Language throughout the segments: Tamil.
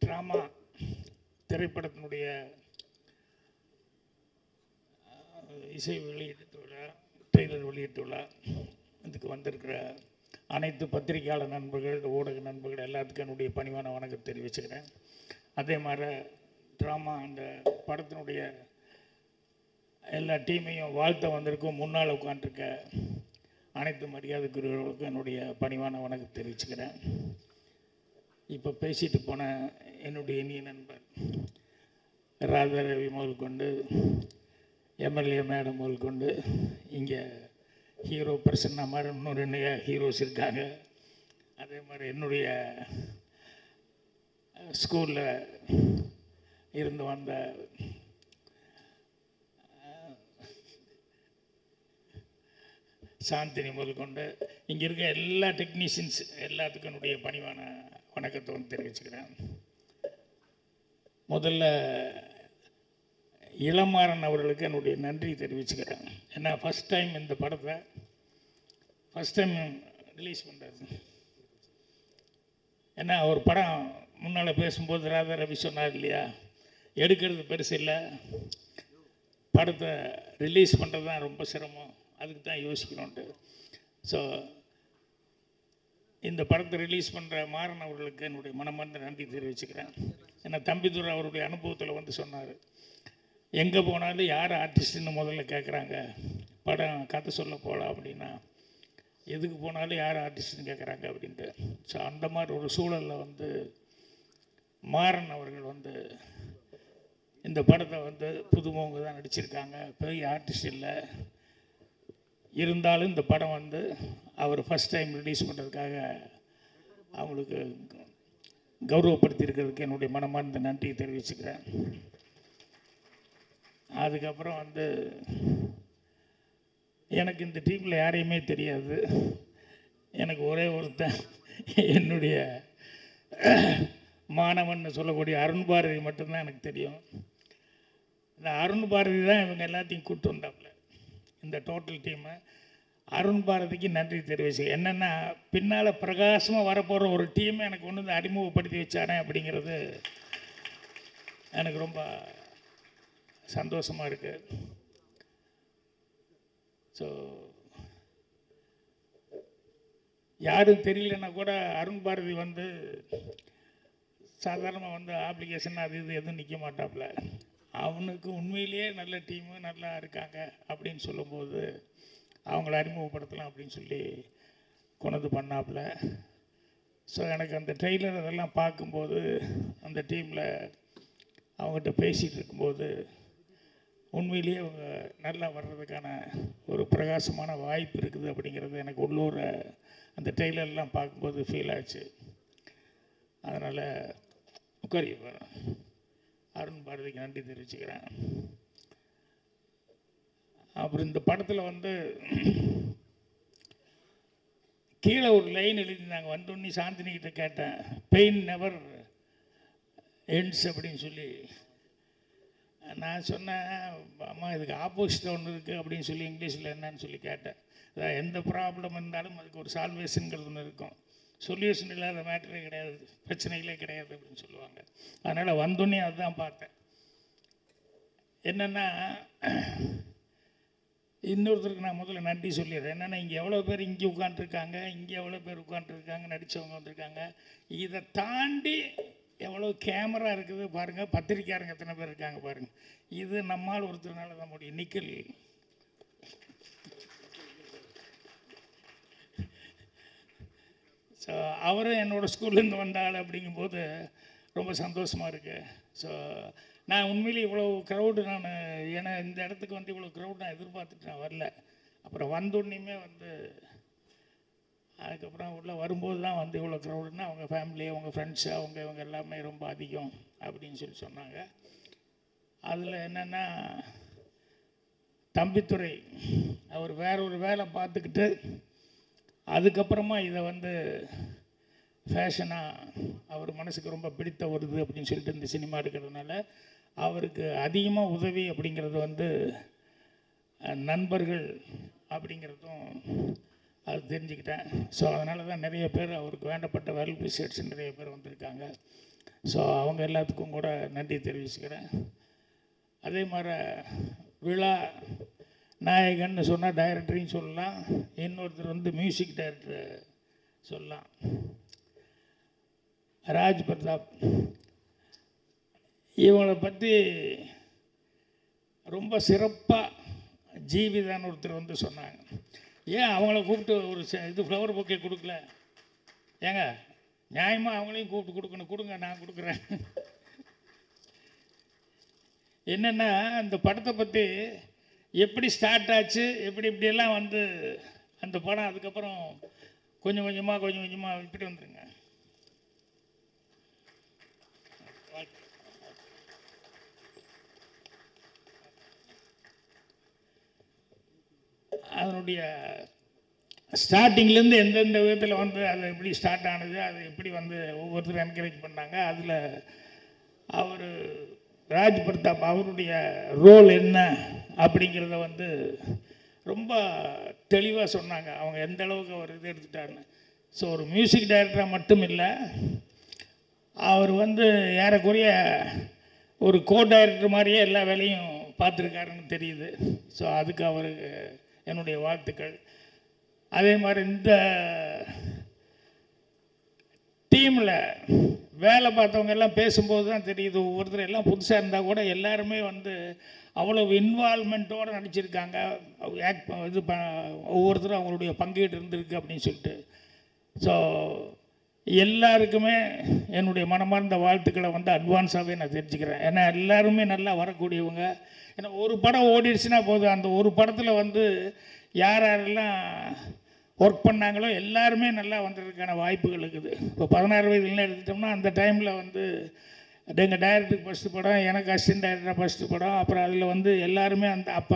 ட்ராமா திரைப்படத்தினுடைய இசை வெளியீட்டு விழா, ட்ரெய்லர் வெளியீட்டு விழா, இதுக்கு வந்திருக்கிற அனைத்து பத்திரிகையாளர் நண்பர்கள், ஊடக நண்பர்கள் எல்லாத்துக்கும் என்னுடைய பணிவான வணக்கம் தெரிவிச்சுக்கிறேன். அதே மாதிரி ட்ராமா அந்த படத்தினுடைய எல்லா டீமையும் வாழ்த்த வந்திருக்கும் முன்னால் உட்காந்துருக்க அனைத்து மரியாதைக்குரியவர்களுக்கும் என்னுடைய பணிவான வணக்கம் தெரிவிச்சுக்கிறேன். இப்போ பேசிட்டு போன என்னுடைய இனிய நண்பர் ராதா ரவி முதல் கொண்டு எம்எல்ஏ மேடம் முதல் கொண்டு இங்கே ஹீரோ பர்சன்னா மாதிரி இன்னும் 2 ஹீரோஸ் இருக்காங்க. அதே மாதிரி என்னுடைய ஸ்கூலில் இருந்து வந்த சாந்தினி முதல் கொண்டு இங்கே இருக்க எல்லா டெக்னீஷியன்ஸ் எல்லாத்துக்கும் என்னுடைய பணிவான வணக்கத்தை வந்து தெரிவிச்சுக்கிறேன். முதல்ல இளமாறன் அவர்களுக்கு என்னுடைய நன்றி தெரிவிச்சுக்கிறேன். ஏன்னா ஃபஸ்ட் டைம் இந்த படத்தை ரிலீஸ் பண்ணுறது. ஏன்னா ஒரு படம் முன்னால் பேசும்போது ராதா ரவி சொன்னார் இல்லையா, எடுக்கிறது பெருசு இல்லை, படத்தை ரிலீஸ் பண்ணுறது தான் ரொம்ப சிரமம், அதுக்கு தான் யோசிக்கணுன்ட்டு. ஸோ இந்த படத்தை ரிலீஸ் பண்ணுற மாறன் அவர்களுக்கு என்னுடைய மனமார்ந்த நன்றி தெரிவிச்சுக்கிறேன். ஏன்னா தம்பிதுரை அவருடைய அனுபவத்தில் வந்து சொன்னார், எங்கே போனாலும் யார் ஆர்டிஸ்ட்டுன்னு முதல்ல கேட்குறாங்க, படம் கதை சொல்ல போகலாம் அப்படின்னா எதுக்கு போனாலும் யார் ஆர்டிஸ்ட்டுன்னு கேட்குறாங்க அப்படின்ட்டு. ஸோ அந்த மாதிரி ஒரு சூழலில் வந்து மாறன் அவர்கள் வந்து இந்த படத்தை வந்து புதுமுகங்க தான் நடிச்சிருக்காங்க, பெரிய ஆர்டிஸ்ட் இல்லை. இருந்தாலும் இந்த படம் வந்து அவர் ஃபஸ்ட் டைம் ரிலீஸ் பண்ணுறதுக்காக அவங்களுக்கு கௌரவப்படுத்தியிருக்கிறதுக்கு என்னுடைய மனமார்ந்த நன்றியை தெரிவிச்சுக்கிறேன். அதுக்கப்புறம் வந்து எனக்கு இந்த டீமில் யாரையுமே தெரியாது. எனக்கு ஒரே ஒருத்தன் என்னுடைய மாணவன் சொல்லக்கூடிய அருண் பாரதி மட்டும்தான் எனக்கு தெரியும். இந்த அருண் பாரதி தான் இவங்க எல்லாத்தையும் கூப்பிட்டு வந்தாப்புல இந்த டோட்டல் டீமை. அருண் பாரதிக்கு நன்றி தெரிவிச்சு. என்னென்னா பின்னால் பிரகாசமாக வரப்போகிற ஒரு டீமை எனக்கு ஒன்று வந்து அறிமுகப்படுத்தி வச்சானே அப்படிங்கிறது எனக்கு ரொம்ப சந்தோஷமாக இருக்குது. ஸோ யாரும் தெரியலன்னா கூட அருண் பாரதி வந்து சாதாரணமாக வந்து அப்ளிகேஷன் அது இது எதுவும் நிற்க மாட்டாப்புல. அவனுக்கு உண்மையிலேயே நல்ல டீமு நல்லா இருக்காங்க அப்படின்னு சொல்லும்போது அவங்கள அறிமுகப்படுத்தலாம் அப்படின்னு சொல்லி கொண்டு பண்ணாப்புல. ஸோ எனக்கு அந்த ட்ரெய்லர் அதெல்லாம் பார்க்கும்போது அந்த டீமில் அவங்ககிட்ட பேசிகிட்டு இருக்கும்போது உண்மையிலேயே அவங்க நல்லா வர்றதுக்கான ஒரு பிரகாசமான வாய்ப்பு இருக்குது அப்படிங்கிறது எனக்கு உள்ளூர் அந்த ட்ரெய்லர்லாம் பார்க்கும்போது ஃபீல் ஆச்சு. அதனால் உட்காரி அருண் பாரதிக்கு நன்றி தெரிவிச்சுக்கிறேன். அப்புறம் இந்த படத்தில் வந்து கீழே ஒரு லைன் எழுதியிருந்தாங்க. வந்தோடனே சாந்தினிக்கிட்ட கேட்டேன், பெயின் நெவர் எண்ட்ஸ் அப்படின்னு சொல்லி. நான் சொன்னேன், அம்மா இதுக்கு ஆப்போசிட்டாக ஒன்று இருக்குது அப்படின்னு சொல்லி இங்கிலீஷில் என்னன்னு சொல்லி கேட்டேன். அதான் எந்த ப்ராப்ளம் இருந்தாலும் அதுக்கு ஒரு சால்வேஷனுங்கிறது ஒன்று இருக்கும், சொல்யூஷன் இல்லாத மேட்டரே கிடையாது, பிரச்சனைகளே கிடையாது அப்படின்னு சொல்லுவாங்க. அதனால் வந்தோடனே அதுதான் பார்த்தேன். என்னென்னா இன்னொருத்தருக்கு நான் முதல்ல நன்றி சொல்லிடுறேன். என்னென்னா இங்கே எவ்வளோ பேர் இங்கே உட்காந்துருக்காங்க, இங்கே எவ்வளோ பேர் உட்காந்துருக்காங்க, நடித்தவங்க வந்திருக்காங்க. இதை தாண்டி எவ்வளோ கேமரா இருக்குது பாருங்கள், பத்திரிக்கையாரங்க எத்தனை பேர் இருக்காங்க பாருங்கள். இது நம்மால் ஒருத்தர்னால தான் முடியும். நிக்கல் ஸோ அவரும் என்னோடய ஸ்கூல்லேருந்து வந்தாள் அப்படிங்கும்போது ரொம்ப சந்தோஷமாக இருக்குது. ஸோ நான் உண்மையிலே இவ்வளோ க்ரௌடு ஏன்னா இந்த இடத்துக்கு வந்து இவ்வளோ க்ரௌட் நான் எதிர்பார்த்துட்டு நான் வரல. அப்புறம் வந்தோடனேயுமே வந்து அதுக்கப்புறம் உள்ளே வரும்போது தான் வந்து இவ்வளோ க்ரௌடுன்னா அவங்க ஃபேமிலி, அவங்க ஃப்ரெண்ட்ஸு, இவங்க எல்லாமே ரொம்ப அதிகம் அப்படின்னு சொல்லி சொன்னாங்க. அதில் என்னென்னா தம்பித்துரை அவர் வேற ஒரு வேலை பார்த்துக்கிட்டு அதுக்கப்புறமா இதை வந்து ஃபேஷனாக அவர் மனசுக்கு ரொம்ப பிடித்த வருது அப்படின்னு சொல்லிட்டு இந்த சினிமா இருக்கிறதுனால அவருக்கு அதிகமாக உதவி அப்படிங்கிறது வந்து நண்பர்கள் அப்படிங்கிறதும் அது தெரிஞ்சுக்கிட்டேன். ஸோ அதனால தான் நிறைய பேர் அவருக்கு வேண்டப்பட்ட வெல் விஷர்ஸ் நிறைய பேர் வந்திருக்காங்க. ஸோ அவங்க எல்லாத்துக்கும் கூட நன்றி தெரிவிச்சுக்கிறேன். அதே மாதிரி விழா நாயகன்னு சொன்னால் டைரக்டரையும் சொல்லலாம், இன்னொருத்தர் வந்து மியூசிக் டைரக்டர் சொல்லலாம். ராஜ் பிரதாப் இவங்களை பற்றி ரொம்ப சிறப்பாக ஜீவிதான்னு ஒருத்தர் வந்து சொன்னாங்க. ஏன் அவங்கள கூப்பிட்டு ஒரு இது ஃப்ளவர் பொக்கே கொடுக்கல? ஏங்க நியாயமாக அவங்களையும் கூப்பிட்டு கொடுக்கணும். கொடுங்க, நான் கொடுக்குறேன். என்னென்னா அந்த படத்தை பற்றி எப்படி ஸ்டார்ட் ஆச்சு, இப்படியெல்லாம் வந்து அந்த படம் அதுக்கப்புறம் கொஞ்சம் கொஞ்சமாக இப்படி வந்துருங்க. அதனுடைய ஸ்டார்டிங்லேருந்து எந்தெந்த விதத்தில் வந்து அது எப்படி ஸ்டார்ட் ஆனது, அது எப்படி வந்து ஒவ்வொருத்தரும் என்கரேஜ் பண்ணாங்க, அதில் அவர் ராஜ் பிரதாப் அவருடைய ரோல் என்ன அப்படிங்கிறத வந்து ரொம்ப தெளிவாக சொன்னாங்க. அவங்க எந்த அளவுக்கு அவர் இது எடுத்துட்டாருன்னு. ஸோ ஒரு மியூசிக் டைரக்டராக மட்டும் இல்லை, அவர் வந்து ஏறக்குறைய ஒரு கோ டைரக்டர் மாதிரியே எல்லா வேலையும் பார்த்துருக்காருன்னு தெரியுது. ஸோ அதுக்கு அவருக்கு என்னுடைய வாழ்த்துக்கள். அதே மாதிரி இந்த டீமில் வேலை பார்த்தவங்க எல்லாம் பேசும்போது தான் தெரியுது, ஒவ்வொருத்தர் எல்லாம் புதுசாக இருந்தால் கூட எல்லாருமே வந்து அவ்வளோ இன்வால்மெண்ட்டோடு நடிச்சிருக்காங்க. ஒவ்வொருத்தரும் அவங்களுடைய பங்கீடு இருந்திருக்கு அப்படின்னு சொல்லிட்டு. ஸோ எல்லாருக்குமே என்னுடைய மனமார்ந்த வாழ்த்துக்களை வந்து அட்வான்ஸாகவே நான் தெரிஞ்சுக்கிறேன். ஏன்னா எல்லாருமே நல்லா வரக்கூடியவங்க. ஏன்னா ஒரு படம் ஓடிடுச்சுன்னா போதும், அந்த ஒரு படத்தில் வந்து யாரெல்லாம் ஒர்க் பண்ணாங்களோ எல்லாருமே நல்லா வந்ததுக்கான வாய்ப்புகள் இருக்குது. இப்போ 16 வயதுலாம் எடுத்துட்டோம்னா அந்த டைமில் வந்து எங்கள் டைரக்டருக்கு ஃபஸ்ட்டு படம், எனக்கு அசிஸ்டன்ட் டைரக்டராக ஃபஸ்ட்டு படம். அப்புறம் அதில் வந்து எல்லாருமே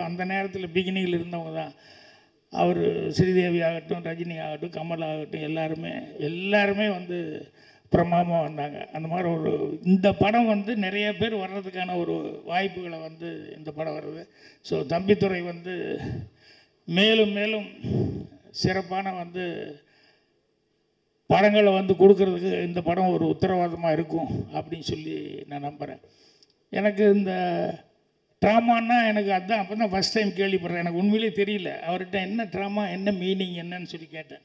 அந்த நேரத்தில் பிகினிங்கில் இருந்தவங்க தான். அவர் ஸ்ரீதேவி ஆகட்டும், ரஜினி ஆகட்டும், கமல் ஆகட்டும், எல்லாருமே வந்து பிரமாதமாக வந்தாங்க. அந்த மாதிரி இந்த படம் வந்து நிறைய பேர் வர்றதுக்கான ஒரு வாய்ப்புகளை வந்து இந்த படம் வருது. ஸோ தம்பித்துரை வந்து மேலும் மேலும் சிறப்பான வந்து படங்களை வந்து கொடுக்கறதுக்கு இந்த படம் ஒரு உத்தரவாதமாக இருக்கும் அப்படின்னு சொல்லி நான் நம்புகிறேன். எனக்கு இந்த ட்ராமான்னா எனக்கு அதுதான் அப்போ தான் ஃபஸ்ட் டைம் கேள்விப்படுறேன். எனக்கு உண்மையிலே தெரியல அவர்கிட்ட என்ன ட்ராமா, என்ன மீனிங் என்னன்னு சொல்லி கேட்டேன்.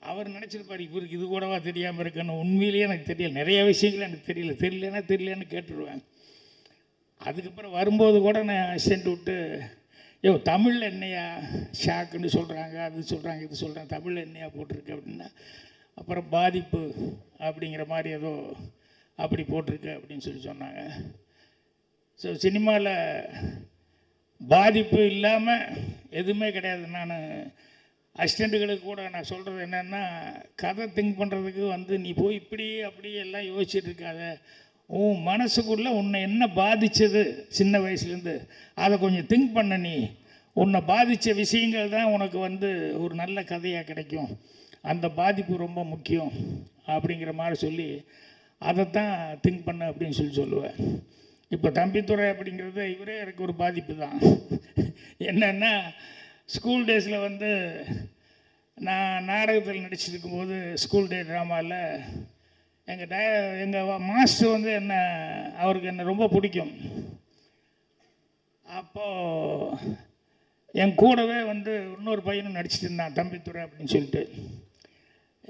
அவர் நினச்சிருப்பார் இவருக்கு இது கூடவா தெரியாமல் இருக்குன்னு. உண்மையிலேயே எனக்கு தெரியல, நிறைய விஷயங்கள் எனக்கு தெரியலன்னு கேட்டுருவேன். அதுக்கப்புறம் வரும்போது கூட நான் அசிஸ்டன்ட் விட்டு, தமிழில் என்னையா ஷாக்குன்னு சொல்கிறாங்க, அது சொல்கிறாங்க, இது சொல்கிறாங்க, தமிழில் என்னையா போட்டிருக்கு அப்படின்னா, அப்புறம் பாதிப்பு அப்படிங்கிற மாதிரி ஏதோ அப்படி போட்டிருக்கு அப்படின்னு சொல்லி சொன்னாங்க. ஸோ சினிமாவில் பாதிப்பு இல்லாமல் எதுவுமே கிடையாது. நான் அசிஸ்டண்ட்டுகளுக்கு கூட நான் சொல்கிறது என்னென்னா, கதை திங்க் பண்ணுறதுக்கு வந்து நீ போய் இப்படி அப்படி எல்லாம் யோசிச்சுட்டு இருக்காத. உன் மனசுக்குள்ளே உன்னை என்ன பாதித்தது சின்ன வயசுலேருந்து அதை கொஞ்சம் திங்க் பண்ண. நீ உன்னை பாதித்த விஷயங்கள் தான் உனக்கு வந்து ஒரு நல்ல கதையாக கிடைக்கும். அந்த பாதிப்பு ரொம்ப முக்கியம் அப்படிங்கிற மாதிரி சொல்லி அதைத்தான் திங்க் பண்ண அப்படின்னு சொல்லுவேன். இப்போ தம்பித்துறை அப்படிங்கிறது இவரே எனக்கு ஒரு பாதிப்பு தான். என்னென்னா ஸ்கூல் டேஸில் வந்து நான் நாடகத்தில் நடிச்சிருக்கும்போது ஸ்கூல் டே ட்ராமாவில் எங்கள் மாஸ்டர் வந்து அவருக்கு என்னை ரொம்ப பிடிக்கும். அப்போது என் கூடவே வந்து இன்னொரு பையனும் நடிச்சிட்டு இருந்தான், தம்பித்துறை அப்படின்னு சொல்லிட்டு.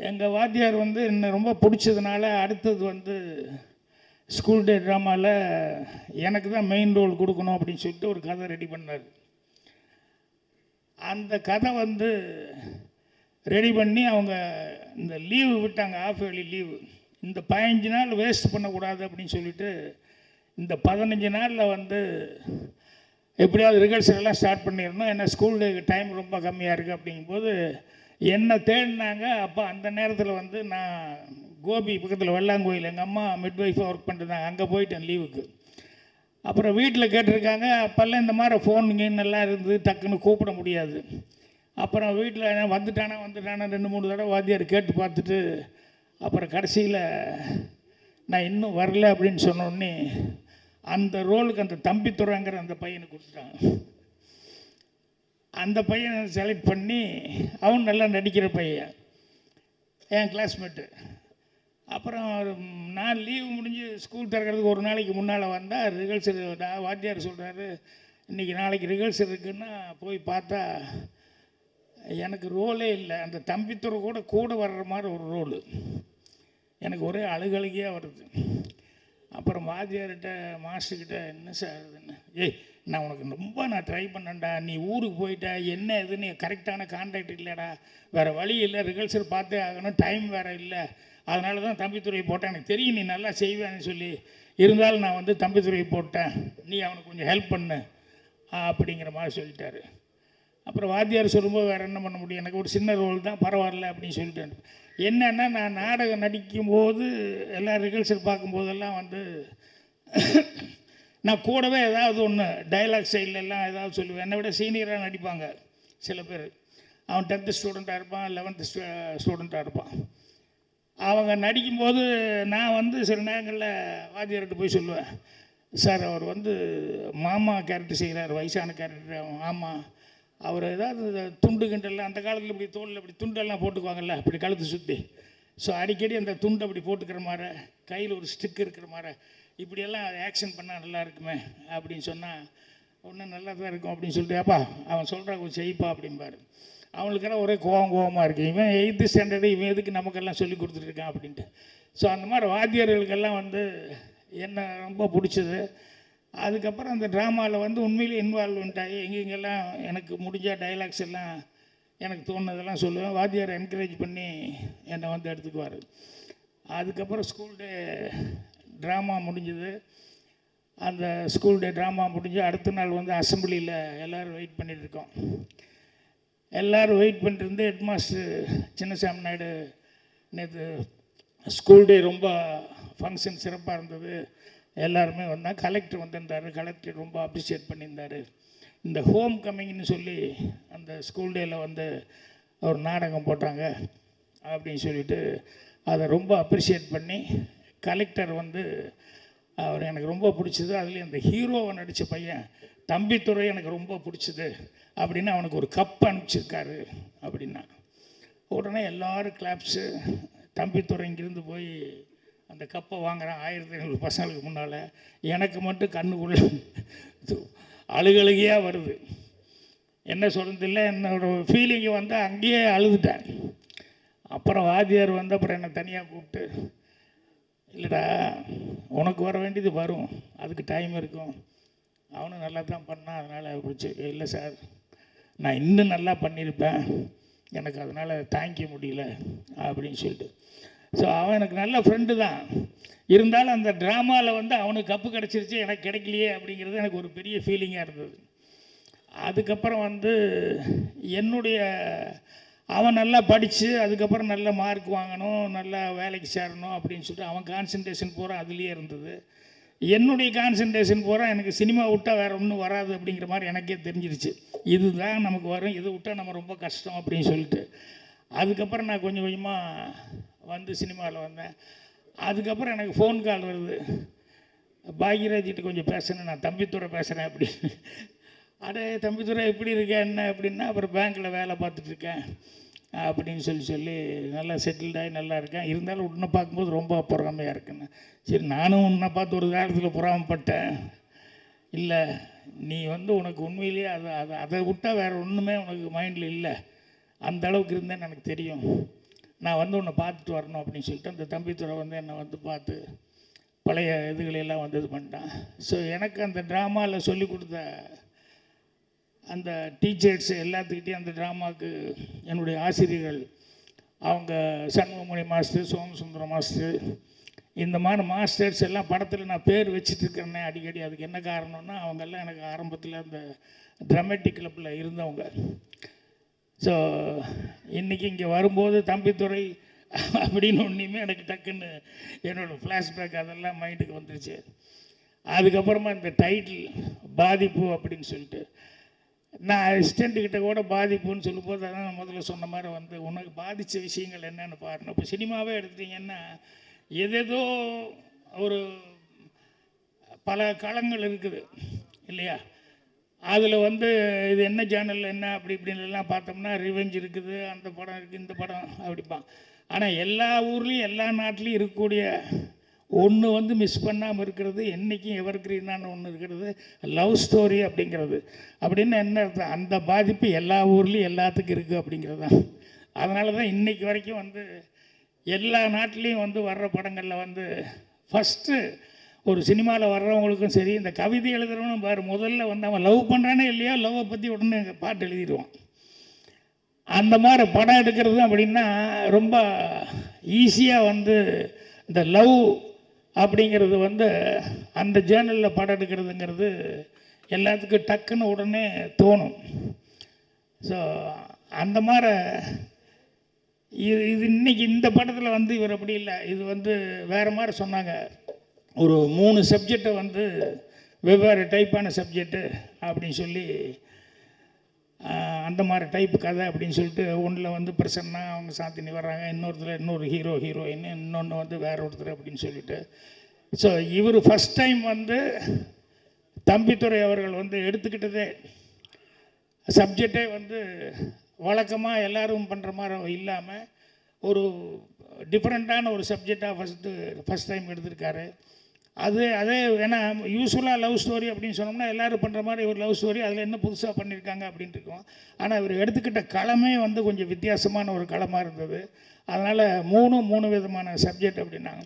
எங்கள் வாத்தியார் வந்து என்னை ரொம்ப பிடிச்சதுனால அடுத்தது வந்து ஸ்கூல் டே ட்ராமாவில் எனக்கு தான் மெயின் ரோல் கொடுக்கணும் அப்படின்னு சொல்லிட்டு ஒரு கதை ரெடி பண்ணார். அந்த கதை வந்து ரெடி பண்ணி அவங்க இந்த லீவு விட்டாங்க, ஆஃப் இயர்லி லீவு. இந்த 15 நாள் வேஸ்ட் பண்ணக்கூடாது அப்படின்னு சொல்லிட்டு இந்த 15 நாளில் வந்து எப்படியாவது ரிஹர்சல் எல்லாம் ஸ்டார்ட் பண்ணிடணும். ஏன்னா ஸ்கூல் டே டைம் ரொம்ப கம்மியாக இருக்குது அப்படிங்கும்போது என்னை தேடினாங்க. அப்போ அந்த நேரத்தில் வந்து நான் கோபி பக்கத்தில் வெள்ளாங்கோயில் எங்கள் அம்மா மிட்வைஃபாக ஒர்க் பண்ணிருந்தாங்க, அங்கே போயிட்டேன் லீவுக்கு. அப்புறம் வீட்டில் கேட்டிருக்காங்க. அப்போல்லாம் இந்த மாதிரி ஃபோன் எல்லாம் இருந்து டக்குன்னு கூப்பிட முடியாது. அப்புறம் வீட்டில் வந்துட்டானா 2-3 தடவை வாத்தியார் கேட்டு பார்த்துட்டு அப்புறம் கடைசியில் நான் இன்னும் வரல அப்படின்னு சொன்னோடனே அந்த ரோலுக்கு அந்த தம்பித்துறைங்கிற அந்த பையனை கொடுத்துட்டாங்க. அந்த பையனை செலக்ட் பண்ணி அவன் நல்லா நடிக்கிற பையன், என் கிளாஸ்மேட்டு. அப்புறம் நான் லீவு முடிஞ்சு ஸ்கூல் திறக்கிறதுக்கு ஒரு நாளைக்கு முன்னால் வந்தால் ரிஹர்சல் வாத்தியார் சொல்கிறாரு, இன்றைக்கி நாளைக்கு ரிஹர்சல் இருக்குன்னா போய் பார்த்தா எனக்கு ரோலே இல்லை. அந்த தம்பித்துறை கூட வர்ற மாதிரி ஒரு ரோலு. எனக்கு ஒரே அழுகழுகியாக வருது. அப்புறம் வாத்தியார்கிட்ட மாஸ்டர்கிட்ட, என்ன சார் இதுன்னு, நான் உனக்கு நான் ட்ரை பண்ணேன்டா, நீ ஊருக்கு போயிட்டா என்ன இதுன்னு கரெக்டான கான்டாக்ட் இல்லைடா, வேறு வழி இல்லை, ரிஹர்சல் பார்த்தே ஆகணும், டைம் வேறு இல்லை, அதனால தான் தம்பித்துறையை போட்டேன், எனக்கு தெரியும் நீ நல்லா செய்வேன்னு சொல்லி, இருந்தாலும் நான் வந்து தம்பித்துறையை போட்டேன், நீ அவனுக்கு கொஞ்சம் ஹெல்ப் பண்ணு அப்படிங்கிற மாதிரி சொல்லிட்டாரு. அப்புறம் வாத்தியார் சொல்லும்போது வேறு என்ன பண்ண முடியும், எனக்கு ஒரு சின்ன ரோல் தான், பரவாயில்ல அப்படின்னு சொல்லிட்டேன். என்னென்னா நான் நாடகம் நடிக்கும்போது எல்லாம் ரிஹர்சல் பார்க்கும்போதெல்லாம் வந்து நான் கூடவே ஏதாவது ஒன்று டைலாக் சைட்லெல்லாம் ஏதாவது சொல்லுவேன். என்னை விட சீனியராக நடிப்பாங்க சில பேர். அவன் 10th ஸ்டூடெண்ட்டாக இருப்பான், 11th ஸ்டூடெண்ட்டாக இருப்பான். அவங்க நடிக்கும்போது நான் வந்து சில நேரங்களில் வாத்தியார்கிட்ட போய் சொல்லுவேன், சார் அவர் வந்து மாமா கேரக்டர் செய்கிறார், வயசான கேரக்டர். ஆமாம், அவர் ஏதாவது துண்டு கிண்டெல்லாம் அந்த காலத்தில் இப்படி தோளில் இப்படி துண்டெல்லாம் போட்டுக்குவாங்கல்ல, அப்படி கழுத்து சுற்றி. ஸோ அடிக்கடி அந்த துண்டை அப்படி போட்டுக்கிற மாதிரி, கையில் ஒரு ஸ்டிக் இருக்கிற மாதிரி, இப்படியெல்லாம் ஆக்ஷன் பண்ணால் நல்லா இருக்குமே அப்படின்னு சொன்னால், ஒன்றும் நல்லா தான் இருக்கும் அப்படின்னு சொல்லிட்டு, அப்பா அவன் சொல்கிறான் கொஞ்சம் செய்ப்பா அப்படின்பாரு. அவங்களுக்கெல்லாம் ஒரே கோவமாக இருக்குது, இவன் 8th ஸ்டாண்டர்டு, இவன் எதுக்கு நமக்கெல்லாம் சொல்லி கொடுத்துட்ருக்கான் அப்படின்ட்டு. ஸோ அந்த மாதிரி வாத்தியார்களுக்கெல்லாம் வந்து என்ன ரொம்ப பிடிச்சது. அதுக்கப்புறம் அந்த ட்ராமாவில் வந்து உண்மையிலே இன்வால்வ்மெண்ட் ஆகி எங்கெங்கெல்லாம் எனக்கு முடிஞ்ச டைலாக்ஸ் எல்லாம் எனக்கு தோணுனதெல்லாம் சொல்லுவேன். வாத்தியார் என்கரேஜ் பண்ணி என்னை வந்து எடுத்துக்குவார். அதுக்கப்புறம் ஸ்கூல் டே ட்ராமா முடிஞ்சுது. அந்த ஸ்கூல் டே ட்ராமா முடிஞ்சு அடுத்த நாள் வந்து அசம்பிளியில் எல்லோரும் வெயிட் பண்ணிகிட்ருக்கோம். எல்லோரும் வெயிட் பண்ணிட்டு ஹெட் மாஸ்டர் சின்னசாமி நாயுடு, நேற்று ஸ்கூல் டே ரொம்ப ஃபங்க்ஷன் சிறப்பாக இருந்தது, எல்லாருமே வந்தால் கலெக்டர் வந்திருந்தார், கலெக்டர் ரொம்ப அப்ரிஷியேட் பண்ணியிருந்தார். இந்த ஹோம் கம்மிங்னு சொல்லி அந்த ஸ்கூல் டேயில் வந்து ஒரு நாடகம் போட்டாங்க அப்படின்னு சொல்லிட்டு அதை ரொம்ப அப்ரிஷியேட் பண்ணி கலெக்டர் வந்து அவர் எனக்கு ரொம்ப பிடிச்சது, அதுலேயும் அந்த ஹீரோவை நடித்த பையன் தம்பித்துறை எனக்கு ரொம்ப பிடிச்சது அப்படின்னு அவனுக்கு ஒரு கப் அனுப்பிச்சிருக்காரு அப்படின்னா உடனே எல்லோரும் கிளாப்ஸு. தம்பித்துறை இங்கிருந்து போய் அந்த கப்பை வாங்குகிறான் 1500 பசங்களுக்கு முன்னால். எனக்கு மட்டும் கண்ணுக்குள்ள அழுகழுகையாக வருது. என்ன சொல்கிறது இல்லை, என்னோடய ஃபீலிங்கை வந்து அங்கேயே அழுதுட்டேன். அப்புறம் வாத்தியார் வந்து அப்புறம் என்னை தனியாக கூப்பிட்டு, இல்லைடா உனக்கு வர வேண்டியது வரும், அதுக்கு டைம் இருக்கும், அவனும் நல்லா தான் பண்ணான், அதனால் பிடிச்சி. இல்லை சார், நான் இன்னும் நல்லா பண்ணியிருப்பேன், எனக்கு அதனால் தாங்கிக்க முடியல அப்படின்னு சொல்லிட்டு. ஸோ அவன் எனக்கு நல்ல ஃப்ரெண்டு தான், இருந்தாலும் அந்த ட்ராமாவில் வந்து அவனுக்கு கப்பு கிடச்சிருச்சு, எனக்கு கிடைக்கலையே அப்படிங்கிறது எனக்கு ஒரு பெரிய ஃபீலிங்காக இருந்தது. அதுக்கப்புறம் வந்து என்னுடைய அவன் நல்லா படித்து அதுக்கப்புறம் நல்ல மார்க் வாங்கணும், நல்லா வேலைக்கு சேரணும் அப்படின்னு சொல்லிட்டு அவன் கான்சன்ட்ரேஷன் பூரா அதுலேயே இருந்தது. என்னுடைய கான்சன்ட்ரேஷன் பூரா எனக்கு சினிமா விட்டால் வேறு ஒன்றும் வராது அப்படிங்கிற மாதிரி எனக்கே தெரிஞ்சிருச்சு. இதுதான் நமக்கு வரும், இதை விட்டால் நம்ம ரொம்ப கஷ்டம் அப்படின்னு சொல்லிட்டு. அதுக்கப்புறம் நான் கொஞ்சம் கொஞ்சமாக வந்து சினிமாவில் வந்தேன். அதுக்கப்புறம் எனக்கு ஃபோன் கால் வருது, பாக்யராஜ்கிட்ட கொஞ்சம் பேசுகிறேன், நான் தம்பித்துறை பேசுகிறேன் அப்படின்னு. அடே தம்பித்துறை எப்படி இருக்கேன் என்ன அப்படின்னா, அப்புறம் பேங்க்கில் வேலை பார்த்துட்ருக்கேன் அப்படின்னு சொல்லி நல்லா செட்டில்டாகி நல்லா இருக்கேன், இருந்தாலும் உன்னை பார்க்கும்போது ரொம்ப பொறாமையாக இருக்குன்னு. சரி, நானும் உன்னை பார்த்து ஒரு காலத்தில் பொறாமப்பட்டேன். இல்லை, நீ வந்து உனக்கு உண்மையிலேயே அதை விட்டால் வேறு ஒன்றுமே உனக்கு மைண்டில் இல்லை, அந்த அளவுக்கு இருந்தேன்னு எனக்கு தெரியும், நான் வந்து உன்னை பார்த்துட்டு வரணும் அப்படின்னு சொல்லிட்டு அந்த தம்பித்துறை வந்து என்னை வந்து பார்த்து பழைய இதுகளையெல்லாம் வந்து இது பண்ணிட்டான். ஸோ எனக்கு அந்த ட்ராமாவில் சொல்லி கொடுத்த அந்த டீச்சர்ஸ் எல்லாத்துக்கிட்டையும் அந்த ட்ராமாவுக்கு என்னுடைய ஆசிரியர்கள், அவங்க சண்முகமணி மாஸ்டர், சோமசுந்தரம் மாஸ்டர், இந்த மாதிரி மாஸ்டர்ஸ் எல்லாம் படத்தில் நான் பேர் வச்சுட்ருக்கிறேன்னே அடிக்கடி. அதுக்கு என்ன காரணம்னா, அவங்கெல்லாம் எனக்கு ஆரம்பத்தில் அந்த ட்ராமேட்டிக் கிளப்பில் இருந்தவங்க. ஸோ இன்றைக்கி இங்கே வரும்போது தம்பித்துறை அப்படின்னு ஒன்றுமே எனக்கு டக்குன்னு என்னோடய ஃப்ளாஷ்பேக் அதெல்லாம் மைண்டுக்கு வந்துருச்சு. அதுக்கப்புறமா இந்த டைட்டில் பாதிப்பு அப்படின்னு சொல்லிட்டு, நான் அசிஸ்டண்ட்டுக்கிட்ட கூட பாதிப்புன்னு சொல்லும்போது அதான் நான் முதல்ல சொன்ன மாதிரி வந்து உனக்கு பாதித்த விஷயங்கள் என்னென்னு பாருங்கள். இப்போ சினிமாவே எடுத்துட்டிங்கன்னா எதேதோ ஒரு பல களங்கள் இருக்குது இல்லையா, அதில் வந்து இது என்ன சேனல் என்ன அப்படி இப்படின்லாம் பார்த்தோம்னா ரிவெஞ்ச் இருக்குது, அந்த படம் இருக்குது, இந்த படம் அப்படிப்பான். ஆனால் எல்லா ஊர்லேயும் எல்லா நாட்டிலையும் இருக்கக்கூடிய ஒன்று வந்து மிஸ் பண்ணாமல் இருக்கிறது, என்றைக்கும் எவர் கிரீனான ஒன்று இருக்கிறது, லவ் ஸ்டோரி அப்படிங்கிறது. அப்படின்னு என்ன அர்த்தம்? அந்த பாதிப்பு எல்லா ஊர்லேயும் எல்லாத்துக்கும் இருக்குது அப்படிங்கிறது தான். அதனால தான் இன்றைக்கி வரைக்கும் வந்து எல்லா நாட்டிலையும் வந்து வர்ற படங்களில் வந்து ஃபஸ்ட்டு ஒரு சினிமாவில் வர்றவங்களுக்கும் சரி, இந்த கவிதை எழுதுகிறவனும் பாரு, முதல்ல வந்து அவன் லவ் பண்ணுறானே இல்லையா, லவ்வை பற்றி உடனே பாட்டு எழுதிடுவான். அந்த மாதிரி படம் எடுக்கிறது அப்படின்னா ரொம்ப ஈஸியாக வந்து இந்த லவ் அப்படிங்கிறது வந்து அந்த ஜேர்னலில் படம் எடுக்கிறதுங்கிறது எல்லாத்துக்கும் டக்குன்னு உடனே தோணும். ஸோ அந்த மாதிரி இது இன்றைக்கி இந்த படத்தில் வந்து இவர் அப்படி இல்லை. இது வந்து வேறு மாதிரி சொன்னாங்க. ஒரு 3 சப்ஜெக்டை வந்து வெவ்வேறு டைப்பான சப்ஜெக்டு அப்படின்னு சொல்லி, அந்த மாதிரி டைப்பு கதை அப்படின்னு சொல்லிட்டு, ஒன்றில் வந்து பிரசன்னா அவங்க சாந்தினி வர்றாங்க, இன்னொரு ஹீரோயின், இன்னொன்று வந்து வேற ஒருத்தர் அப்படின்னு சொல்லிட்டு. ஸோ இவர் ஃபஸ்ட் டைம் வந்து தம்பித்துரை அவர்கள் வந்து எடுத்துக்கிட்டதே சப்ஜெக்டே வந்து வழக்கமாக எல்லோரும் பண்ணுற மாதிரி இல்லாமல் ஒரு டிஃப்ரெண்ட்டான ஒரு சப்ஜெக்டாக ஃபஸ்ட் டைம் எடுத்திருக்காரு. அதே ஏன்னா யூஸ்வலாக லவ் ஸ்டோரி அப்படின்னு சொன்னோம்னா எல்லோரும் பண்ணுற மாதிரி ஒரு லவ் ஸ்டோரி, அதில் என்ன புதுசாக பண்ணியிருக்காங்க அப்படின்ட்டு இருக்கும். ஆனால் இவர் எடுத்துக்கிட்ட களமே வந்து கொஞ்சம் வித்தியாசமான ஒரு களமாக இருந்தது. அதனால் 3 விதமான சப்ஜெக்ட் அப்படின்னாங்க.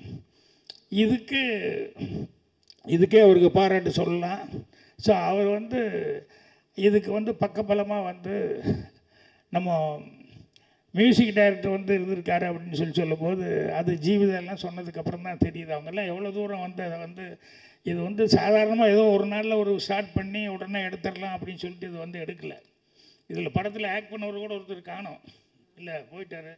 இதுக்கே அவருக்கு பாராட்டு சொல்லலாம். ஸோ அவர் வந்து இதுக்கு வந்து பக்கபலமாக வந்து நம்ம மியூசிக் டைரக்டர் வந்து இருந்திருக்காரு அப்படின்னு சொல்லும்போது, அது ஜீவிதெல்லாம் சொன்னதுக்கப்புறம் தான் தெரியுது அவங்கெல்லாம் எவ்வளோ தூரம் வந்து அதை வந்து இது வந்து சாதாரணமாக ஏதோ ஒரு நாளில் ஒரு ஸ்டார்ட் பண்ணி உடனே எடுத்துடலாம் அப்படின்னு சொல்லிட்டு இது வந்து எடுக்கலை. இதில் படத்தில் ஆக்ட் பண்ணவர் கூட ஒருத்தர் காணோம், இல்லை போயிட்டார்.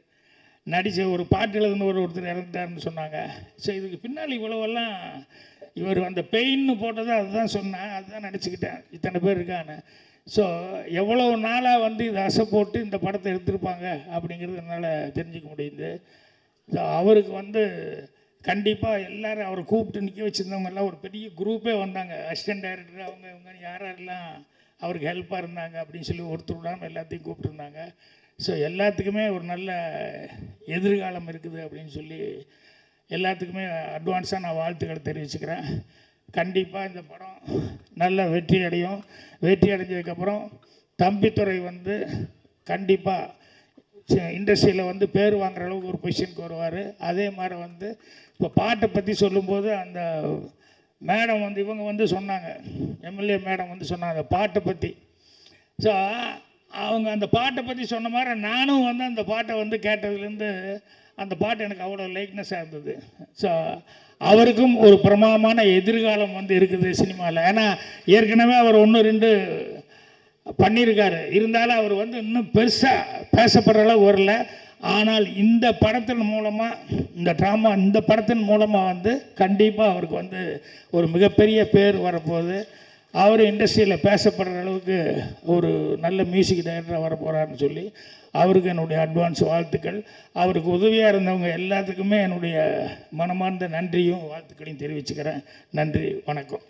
நடித்த ஒரு பாட்டு எழுதுனவர் ஒருத்தர் இறந்துட்டாருன்னு சொன்னாங்க. ஸோ இதுக்கு பின்னால் இவ்வளவெல்லாம் இவர் அந்த பெயின்னு போட்டதை அதுதான் சொன்னேன், அதுதான் நடிச்சுக்கிட்டேன், இத்தனை பேர் இருக்கான்னு. ஸோ எவ்வளோ நாளாக வந்து இதை அசை போட்டு இந்த படத்தை எடுத்திருப்பாங்க அப்படிங்கிறது என்னால் தெரிஞ்சிக்க முடியுது. ஸோ அவருக்கு வந்து கண்டிப்பாக எல்லோரும் அவரை கூப்பிட்டு நிற்க வச்சுருந்தவங்கெல்லாம் ஒரு பெரிய குரூப்பே வந்தாங்க. அசிஸ்டன்ட் டைரக்டர் அவங்க யாரெல்லாம் அவருக்கு ஹெல்ப்பாக இருந்தாங்க அப்படின்னு சொல்லி ஒருத்தர் விடாமல் எல்லாத்தையும் கூப்பிட்டுருந்தாங்க. ஸோ எல்லாத்துக்குமே ஒரு நல்ல எதிர்காலம் இருக்குது அப்படின்னு சொல்லி எல்லாத்துக்குமே அட்வான்ஸாக நான் வாழ்த்துக்களை தெரிவிச்சுக்கிறேன். கண்டிப்பாக இந்த படம் நல்ல வெற்றி அடையும். வெற்றி அடைஞ்சதுக்கப்புறம் தம்பித்துரை வந்து கண்டிப்பாக இண்டஸ்ட்ரியில் வந்து பேர் வாங்குகிற அளவுக்கு ஒரு பொசிஷனுக்கு வருவார். அதே மாதிரி வந்து இப்போ பாட்டை பற்றி சொல்லும்போது அந்த மேடம் வந்து இவங்க வந்து சொன்னாங்க, எம்எல்ஏ மேடம் வந்து சொன்னாங்க பாட்டை பற்றி. ஸோ அவங்க அந்த பாட்டை பற்றி சொன்ன மாதிரி நானும் வந்து அந்த பாட்டை வந்து கேட்டதுலேருந்து அந்த பாட்டு எனக்கு அவ்வளோ லைக்னஸாக இருந்தது. ஸோ அவருக்கும் ஒரு பிரமாதமான எதிர்காலம் வந்து இருக்குது சினிமாவில். ஏன்னா ஏற்கனவே அவர் 1-2 பண்ணியிருக்காரு. இருந்தாலும் அவர் வந்து இன்னும் பெருசாக பேசப்படுற அளவு வரல. ஆனால் இந்த படத்தின் மூலமாக இந்த படத்தின் மூலமாக வந்து கண்டிப்பாக அவருக்கு வந்து ஒரு மிகப்பெரிய பேர் வரப்போகுது. அவர் இண்டஸ்ட்ரியில் பேசப்படுற அளவுக்கு ஒரு நல்ல மியூசிக் டைரக்டராக வர போகிறாருன்னு சொல்லி அவருக்கு என்னுடைய அட்வான்ஸ் வாழ்த்துக்கள். அவருக்கு உதவியாக இருந்தவங்க எல்லாத்துக்குமே என்னுடைய மனமார்ந்த நன்றியும் வாழ்த்துக்களையும் தெரிவிச்சுக்கிறேன். நன்றி, வணக்கம்.